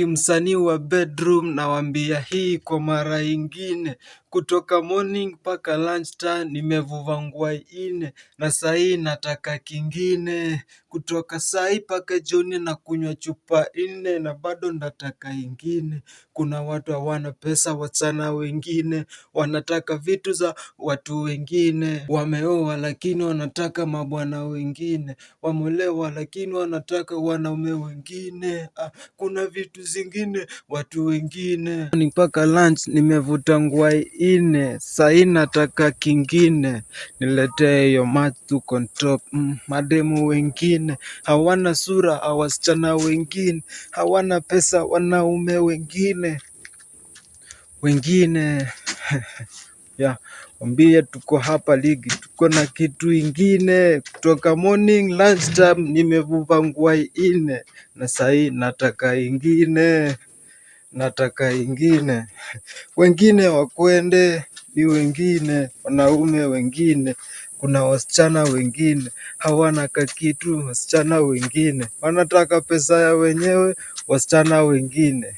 Msanii wa bedroom nawaambia hii kwa mara ingine, kutoka morning mpaka lunch time nimevuvangua ine, na sahi nataka kingine, kutoka sahi mpaka jioni na kunywa chupa ine na bado nataka ingine. Kuna watu hawana pesa, wasichana wengine wanataka vitu za watu wengine, wameoa lakini wanataka mabwana wengine, wameolewa lakini wanataka wanaume wengine. Kuna vitu zingine watu wengine. Mpaka lunch nimevuta ngwai ine, sahi nataka kingine, niletee hiyo maji tuko on top. Mademu wengine hawana sura, wasichana wengine hawana pesa, wanaume wengine ya wambie tuko hapa ligi, tuko na kitu ingine. Kutoka morning lunch time nimevuva ngwai ine, na sahi nataka ingine, nataka ingine. Wengine wakwende ni wengine, wanaume wengine. Kuna wasichana wengine hawana kakitu, wasichana wengine wanataka pesa ya wenyewe, wasichana wengine.